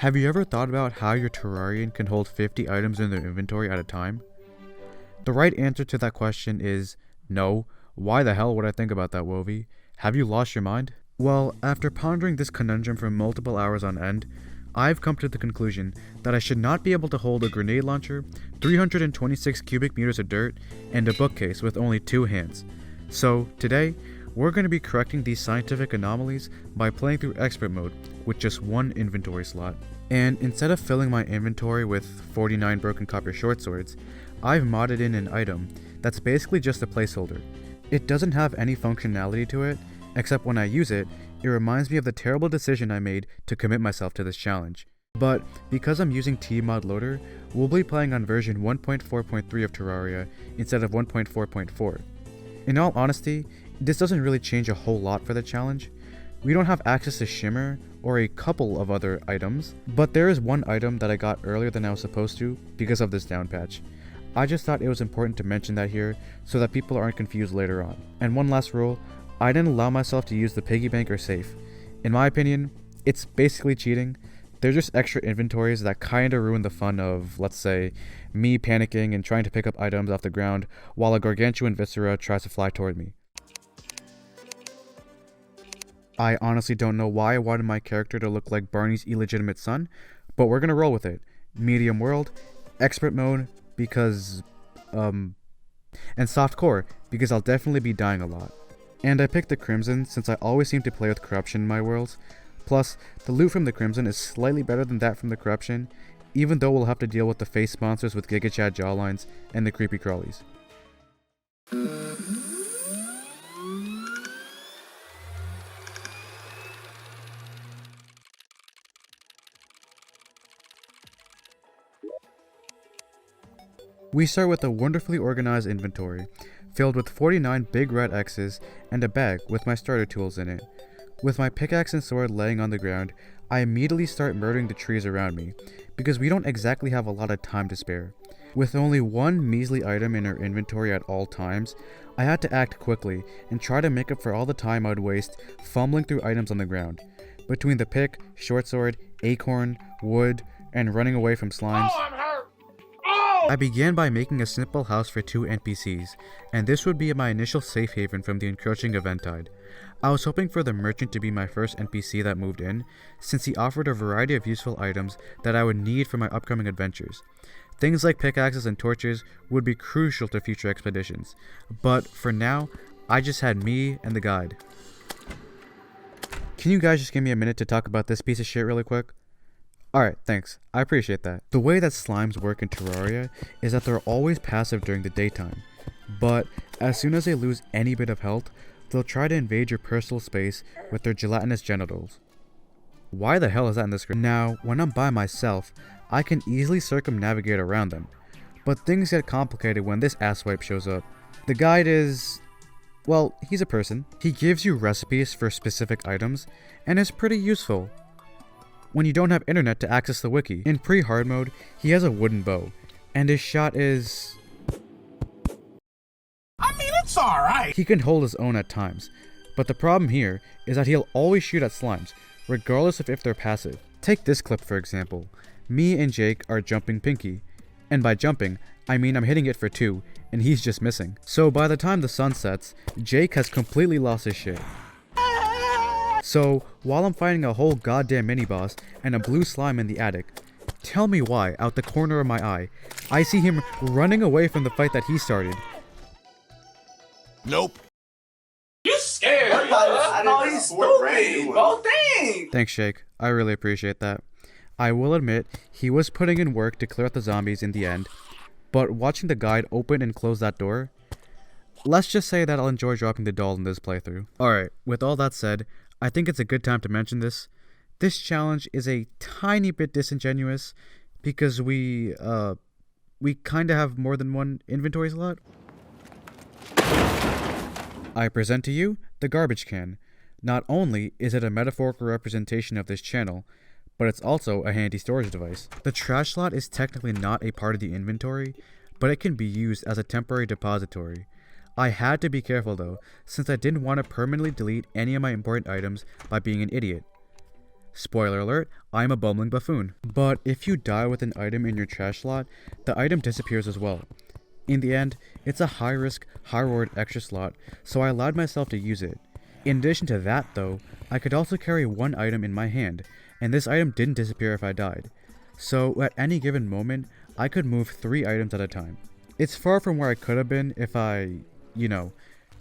Have you ever thought about how your Terrarian can hold 50 items in their inventory at a time? The right answer to that question is no. Why the hell would I think about that, Wovie? Have you lost your mind? Well, after pondering this conundrum for multiple hours on end, I've come to the conclusion that I should not be able to hold a grenade launcher, 326 cubic meters of dirt, and a bookcase with only 2 hands. So, today, we're going to be correcting these scientific anomalies by playing through expert mode with just 1 inventory slot. And instead of filling my inventory with 49 broken copper short swords, I've modded in an item that's basically just a placeholder. It doesn't have any functionality to it, except when I use it, it reminds me of the terrible decision I made to commit myself to this challenge. But because I'm using Tmod Loader, we'll be playing on version 1.4.3 of Terraria instead of 1.4.4. In all honesty, this doesn't really change a whole lot for the challenge. We don't have access to Shimmer or a couple of other items, but there is one item that I got earlier than I was supposed to because of this down patch. I just thought it was important to mention that here so that people aren't confused later on. And one last rule, I didn't allow myself to use the piggy bank or safe. In my opinion, it's basically cheating. They're just extra inventories that kinda ruin the fun of, let's say, me panicking and trying to pick up items off the ground while a gargantuan viscera tries to fly toward me. I honestly don't know why I wanted my character to look like Barney's illegitimate son, but we're gonna roll with it. Medium world, expert mode, because, and softcore, because I'll definitely be dying a lot. And I picked the Crimson since I always seem to play with corruption in my worlds. Plus, the loot from the Crimson is slightly better than that from the corruption, even though we'll have to deal with the face monsters with Giga Chad jawlines and the creepy crawlies. We start with a wonderfully organized inventory, filled with 49 big red X's and a bag with my starter tools in it. With my pickaxe and sword laying on the ground, I immediately start murdering the trees around me, because we don't exactly have a lot of time to spare. With only 1 measly item in our inventory at all times, I had to act quickly and try to make up for all the time I'd waste fumbling through items on the ground. Between the pick, short sword, acorn, wood, and running away from slimes, I began by making a simple house for 2 NPCs, and this would be my initial safe haven from the encroaching eventide. I was hoping for the merchant to be my first NPC that moved in, since he offered a variety of useful items that I would need for my upcoming adventures. Things like pickaxes and torches would be crucial to future expeditions, but for now, I just had me and the guide. Can you guys just give me a minute to talk about this piece of shit really quick? Alright, thanks. I appreciate that. The way that slimes work in Terraria is that they're always passive during the daytime, but as soon as they lose any bit of health, they'll try to invade your personal space with their gelatinous genitals. Why the hell is that in the script? Now, when I'm by myself, I can easily circumnavigate around them, but things get complicated when this asswipe shows up. The guide is... well, he's a person. He gives you recipes for specific items, and is pretty useful when you don't have internet to access the wiki. In pre-hard mode, he has a wooden bow, and his shot is... I mean, it's alright. He can hold his own at times, but the problem here is that he'll always shoot at slimes, regardless of if they're passive. Take this clip for example. Me and Jake are jumping Pinky, and by jumping, I mean I'm hitting it for 2, and he's just missing. So by the time the sun sets, Jake has completely lost his shit. So, while I'm fighting a whole goddamn mini-boss and a blue slime in the attic, tell me why, out the corner of my eye, I see him running away from the fight that he started. Nope. You scared? I know he's stupid. Both things. Thanks, Shake. I really appreciate that. I will admit, he was putting in work to clear out the zombies in the end, but watching the guide open and close that door, let's just say that I'll enjoy dropping the doll in this playthrough. Alright, with all that said, I think it's a good time to mention this. This challenge is a tiny bit disingenuous because we kinda have more than 1 inventory slot. I present to you the garbage can. Not only is it a metaphorical representation of this channel, but it's also a handy storage device. The trash slot is technically not a part of the inventory, but it can be used as a temporary depository. I had to be careful though, since I didn't want to permanently delete any of my important items by being an idiot. Spoiler alert, I'm a bumbling buffoon. But if you die with an item in your trash slot, the item disappears as well. In the end, it's a high risk, high reward extra slot, so I allowed myself to use it. In addition to that though, I could also carry one item in my hand, and this item didn't disappear if I died. So at any given moment, I could move 3 items at a time. It's far from where I could have been if I,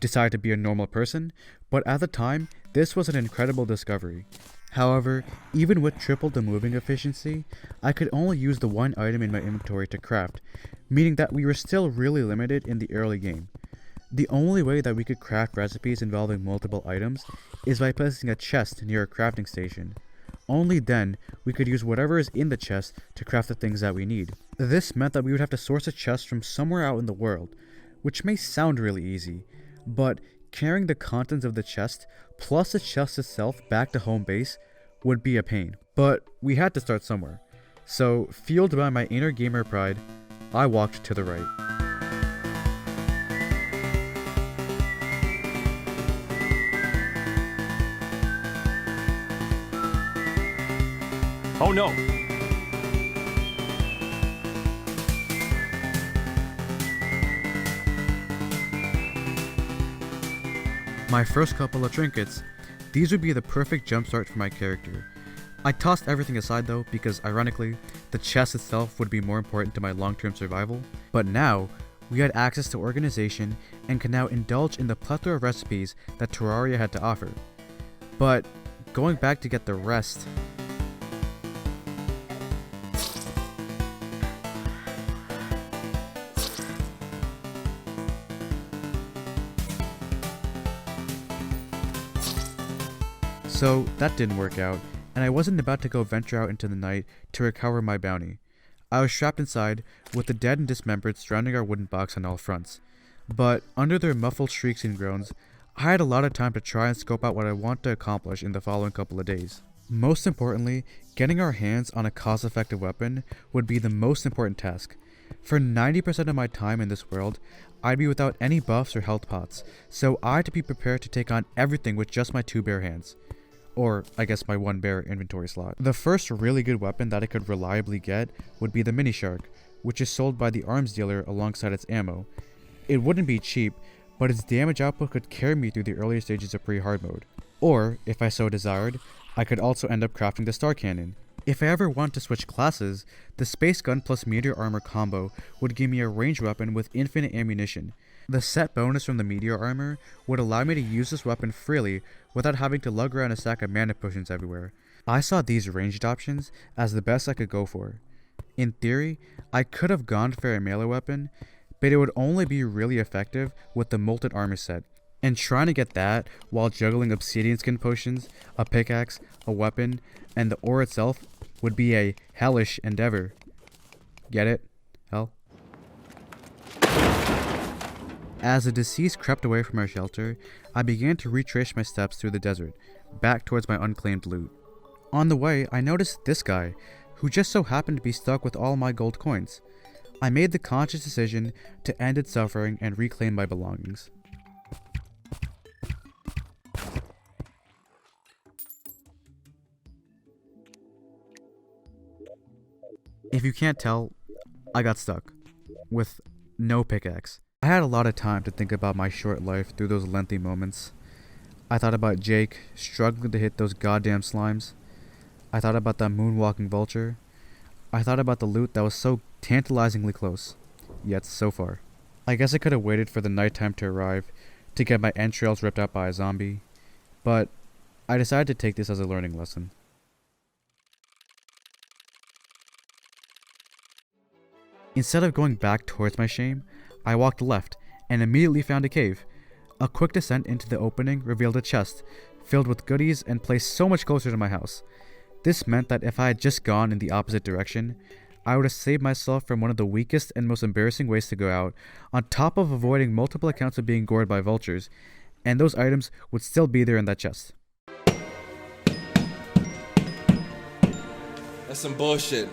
decided to be a normal person, but at the time, this was an incredible discovery. However, even with triple the moving efficiency, I could only use the one item in my inventory to craft, meaning that we were still really limited in the early game. The only way that we could craft recipes involving multiple items is by placing a chest near a crafting station. Only then we could use whatever is in the chest to craft the things that we need. This meant that we would have to source a chest from somewhere out in the world, which may sound really easy, but carrying the contents of the chest plus the chest itself back to home base would be a pain. But we had to start somewhere. So, fueled by my inner gamer pride, I walked to the right. Oh no! My first couple of trinkets. These would be the perfect jumpstart for my character. I tossed everything aside though because ironically, the chest itself would be more important to my long-term survival. But now, we had access to organization and could now indulge in the plethora of recipes that Terraria had to offer. But going back to get the rest... So that didn't work out, and I wasn't about to go venture out into the night to recover my bounty. I was trapped inside, with the dead and dismembered surrounding our wooden box on all fronts. But under their muffled shrieks and groans, I had a lot of time to try and scope out what I want to accomplish in the following couple of days. Most importantly, getting our hands on a cost-effective weapon would be the most important task. For 90% of my time in this world, I'd be without any buffs or health pots, so I had to be prepared to take on everything with just my 2 bare hands. Or, I guess my 1 bare inventory slot. The first really good weapon that I could reliably get would be the Mini Shark, which is sold by the arms dealer alongside its ammo. It wouldn't be cheap, but its damage output could carry me through the earlier stages of pre-hard mode. Or, if I so desired, I could also end up crafting the Star Cannon. If I ever want to switch classes, the Space Gun plus Meteor Armor combo would give me a ranged weapon with infinite ammunition. The set bonus from the Meteor Armor would allow me to use this weapon freely without having to lug around a stack of mana potions everywhere. I saw these ranged options as the best I could go for. In theory, I could have gone for a melee weapon, but it would only be really effective with the Molten Armor set. And trying to get that while juggling obsidian skin potions, a pickaxe, a weapon, and the ore itself would be a hellish endeavor. Get it? Hell? As the deceased crept away from our shelter, I began to retrace my steps through the desert, back towards my unclaimed loot. On the way, I noticed this guy, who just so happened to be stuck with all my gold coins. I made the conscious decision to end its suffering and reclaim my belongings. If you can't tell, I got stuck, with no pickaxe. I had a lot of time to think about my short life through those lengthy moments. I thought about Jake struggling to hit those goddamn slimes. I thought about that moonwalking vulture. I thought about the loot that was so tantalizingly close, yet so far. I guess I could have waited for the nighttime to arrive to get my entrails ripped out by a zombie, but I decided to take this as a learning lesson. Instead of going back towards my shame, I walked left and immediately found a cave. A quick descent into the opening revealed a chest filled with goodies and placed so much closer to my house. This meant that if I had just gone in the opposite direction, I would have saved myself from one of the weakest and most embarrassing ways to go out, on top of avoiding multiple accounts of being gored by vultures, and those items would still be there in that chest. That's some bullshit.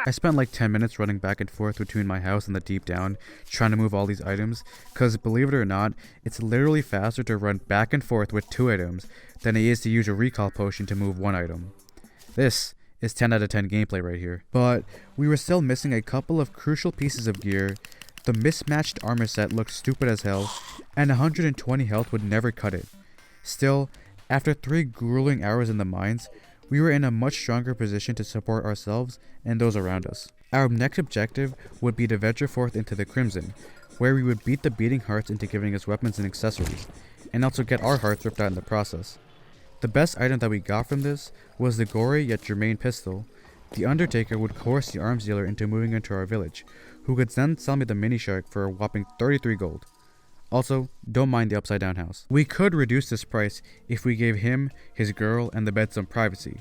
I spent like 10 minutes running back and forth between my house and the deep down, trying to move all these items, cause believe it or not, it's literally faster to run back and forth with 2 items than it is to use a recall potion to move 1 item. This is 10 out of 10 gameplay right here. But we were still missing a couple of crucial pieces of gear. The mismatched armor set looked stupid as hell, and 120 health would never cut it. Still, after 3 grueling hours in the mines, we were in a much stronger position to support ourselves and those around us. Our next objective would be to venture forth into the Crimson, where we would beat the beating hearts into giving us weapons and accessories, and also get our hearts ripped out in the process. The best item that we got from this was the gory yet germane pistol. The Undertaker would coerce the arms dealer into moving into our village, who could then sell me the mini shark for a whopping 33 gold. Also, don't mind the upside down house. We could reduce this price if we gave him, his girl, and the bed some privacy.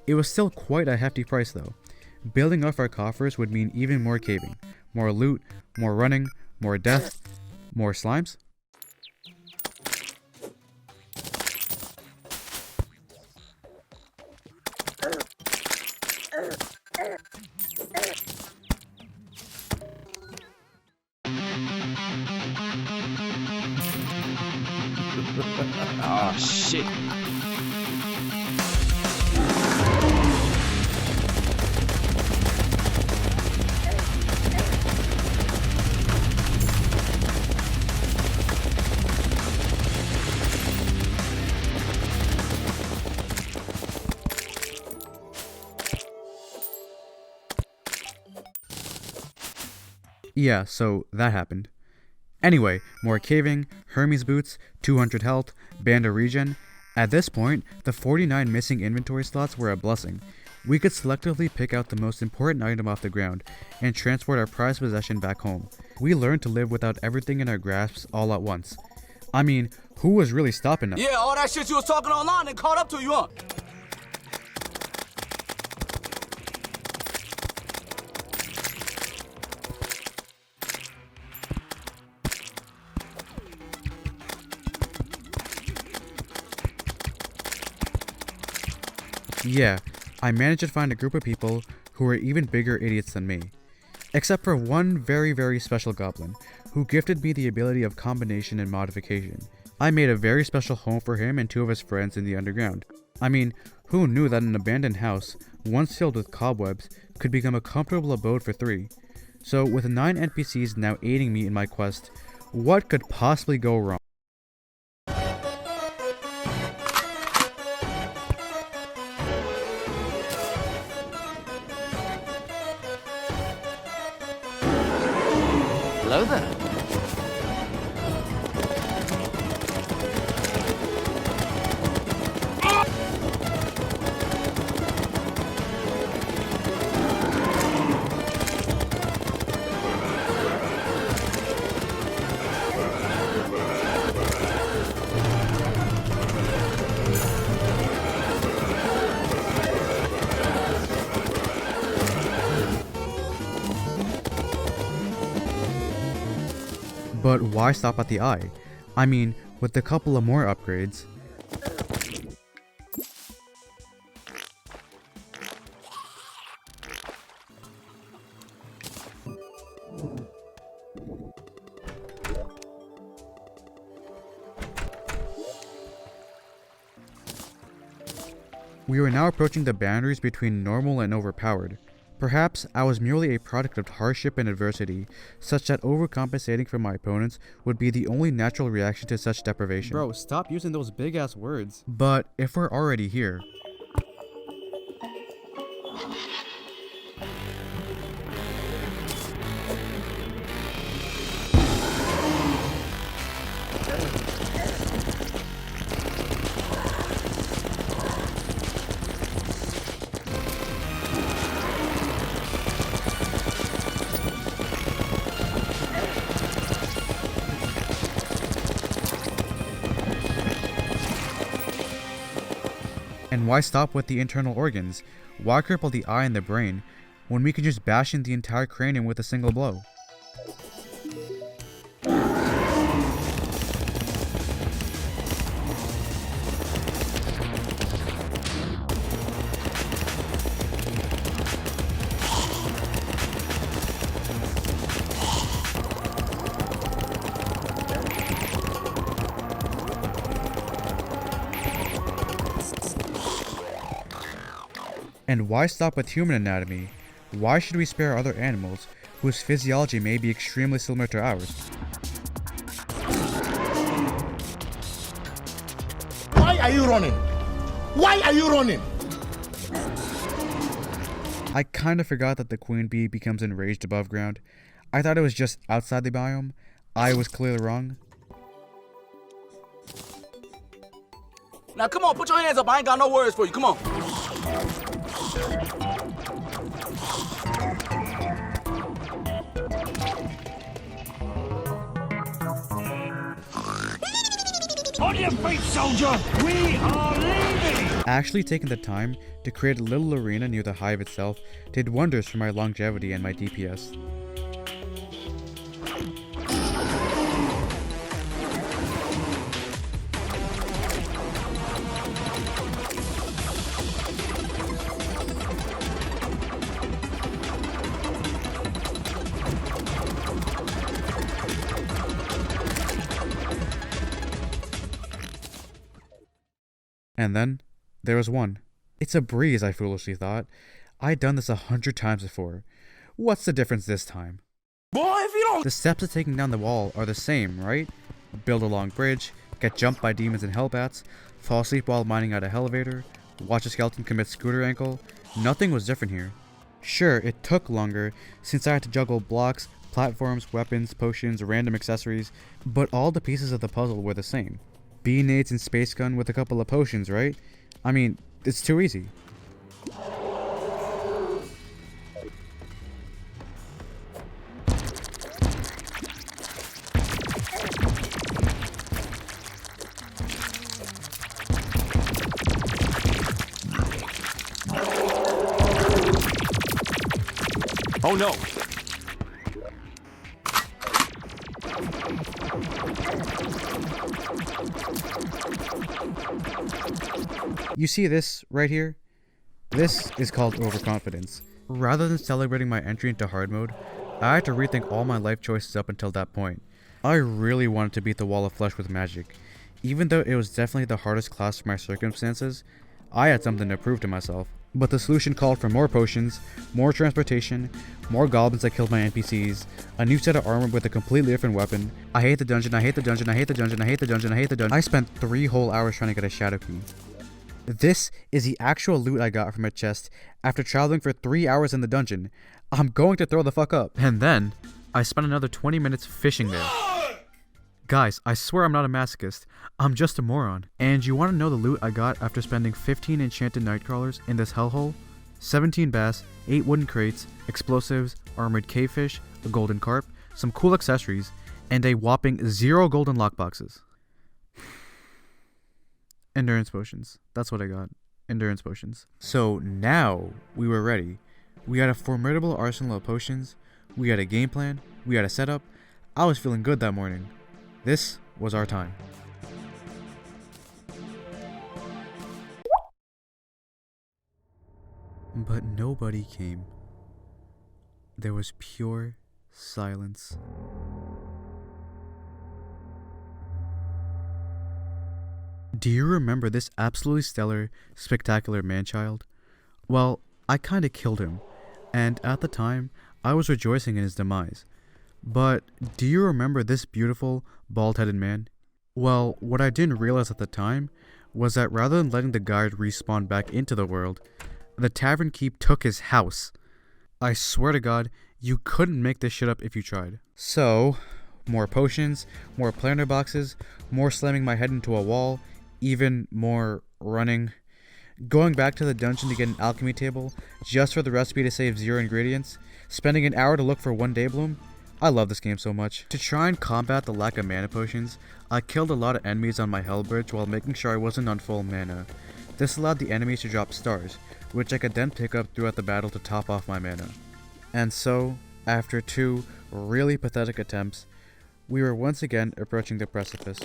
It was still quite a hefty price though. Building up our coffers would mean even more caving, more loot, more running, more death, more slimes. Oh shit. Yeah, so that happened. Anyway, more caving, Hermes boots, 200 health, Banda regen. At this point, the 49 missing inventory slots were a blessing. We could selectively pick out the most important item off the ground and transport our prized possession back home. We learned to live without everything in our grasps all at once. I mean, who was really stopping us? Yeah, all that shit you was talking online and caught up to you, huh? Yeah, I managed to find a group of people who were even bigger idiots than me. Except for one very special goblin, who gifted me the ability of combination and modification. I made a very special home for him and 2 of his friends in the underground. I mean, who knew that an abandoned house, once filled with cobwebs, could become a comfortable abode for 3? So with 9 NPCs now aiding me in my quest, what could possibly go wrong? Hello there. But why stop at the eye? I mean, with a couple of more upgrades. We were now approaching the boundaries between normal and overpowered. Perhaps I was merely a product of hardship and adversity, such that overcompensating for my opponents would be the only natural reaction to such deprivation. Bro, stop using those big ass words. But if we're already here, and why stop with the internal organs? Why cripple the eye and the brain when we can just bash in the entire cranium with a single blow? And why stop with human anatomy? Why should we spare other animals whose physiology may be extremely similar to ours? Why are you running? Why are you running? I kinda forgot that the queen bee becomes enraged above ground. I thought it was just outside the biome. I was clearly wrong. Now come on, put your hands up. I ain't got no words for you. Come on. On your feet, soldier! We are leaving! Actually taking the time to create a little arena near the hive itself did wonders for my longevity and my DPS. And then, there was one. It's a breeze, I foolishly thought. I'd done this 100 times before. What's the difference this time? Boy, if you don't... The steps of taking down the wall are the same, right? Build a long bridge, get jumped by demons and hellbats, fall asleep while mining out a elevator, watch a skeleton commit scooter ankle. Nothing was different here. Sure, it took longer, since I had to juggle blocks, platforms, weapons, potions, random accessories, but all the pieces of the puzzle were the same. Bee nades and space gun with a couple of potions, right? I mean, it's too easy. Oh no. You see this right here? This is called overconfidence. Rather than celebrating my entry into hard mode, I had to rethink all my life choices up until that point. I really wanted to beat the wall of flesh with magic. Even though it was definitely the hardest class for my circumstances, I had something to prove to myself. But the solution called for more potions, more transportation, more goblins that killed my NPCs, a new set of armor with a completely different weapon. I hate the dungeon, I hate the dungeon, I hate the dungeon, I hate the dungeon, I hate the dungeon. I spent 3 whole hours trying to get a shadow key. This is the actual loot I got from a chest after traveling for 3 hours in the dungeon. I'm going to throw the fuck up. And then, I spent another 20 minutes fishing there. Guys, I swear I'm not a masochist. I'm just a moron. And you want to know the loot I got after spending 15 enchanted nightcrawlers in this hellhole? 17 bass, 8 wooden crates, explosives, armored cavefish, a golden carp, some cool accessories, and a whopping 0 golden lockboxes. Endurance potions. That's what I got. Endurance potions. So now we were ready. We had a formidable arsenal of potions. We had a game plan. We had a setup. I was feeling good that morning. This was our time. But nobody came. There was pure silence. Do you remember this absolutely stellar, spectacular man-child? Well, I kinda killed him, and at the time, I was rejoicing in his demise. But do you remember this beautiful, bald-headed man? Well, what I didn't realize at the time was that rather than letting the guard respawn back into the world, the tavern keep took his house. I swear to God, you couldn't make this shit up if you tried. So, more potions, more planter boxes, more slamming my head into a wall, even more running. Going back to the dungeon to get an alchemy table, just for the recipe to save 0 ingredients, spending an hour to look for 1 day bloom. I love this game so much. To try and combat the lack of mana potions, I killed a lot of enemies on my hell bridge while making sure I wasn't on full mana. This allowed the enemies to drop stars, which I could then pick up throughout the battle to top off my mana. And so, after 2 really pathetic attempts, we were once again approaching the precipice.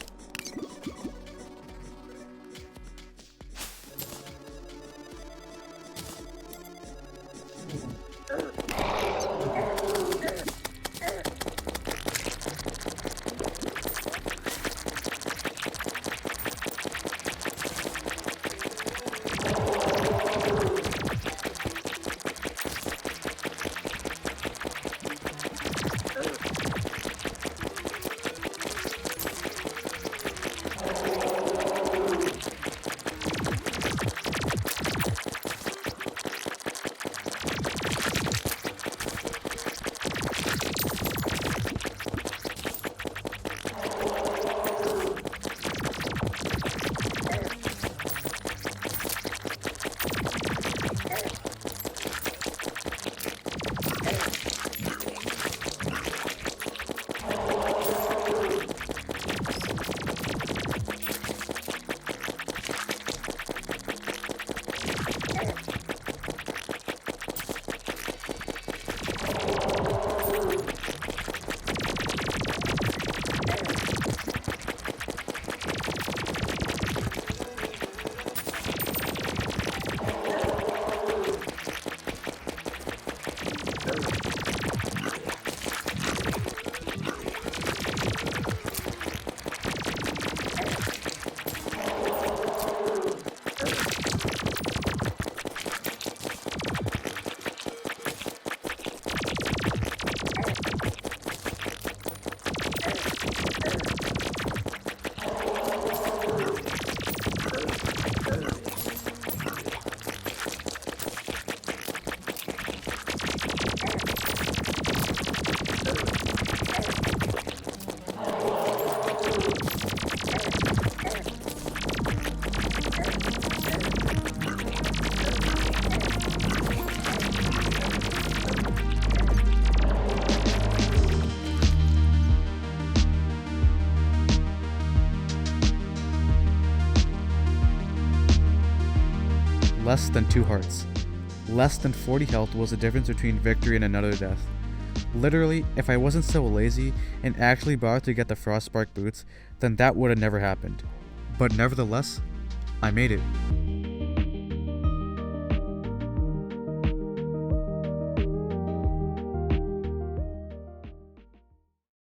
less than 2 hearts. Less than 40 health was the difference between victory and another death. Literally, if I wasn't so lazy and actually bothered to get the Frostspark boots, then that would have never happened. But nevertheless, I made it.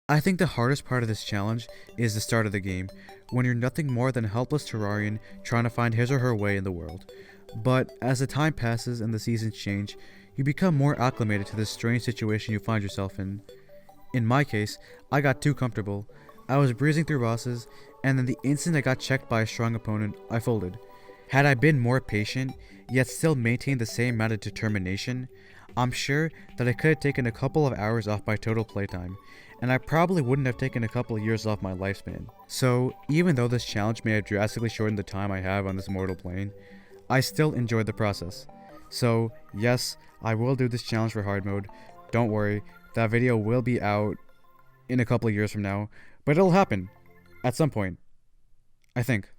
I think the hardest part of this challenge is the start of the game, when you're nothing more than a helpless Terrarian trying to find his or her way in the world. But as the time passes and the seasons change, you become more acclimated to this strange situation you find yourself in. In my case, I got too comfortable. I was breezing through bosses, and then the instant I got checked by a strong opponent, I folded. Had I been more patient, yet still maintained the same amount of determination, I'm sure that I could have taken a couple of hours off my total playtime, and I probably wouldn't have taken a couple of years off my lifespan. So, even though this challenge may have drastically shortened the time I have on this mortal plane, I still enjoyed the process. So, yes, I will do this challenge for hard mode. Don't worry, that video will be out in a couple of years from now, but it'll happen at some point, I think.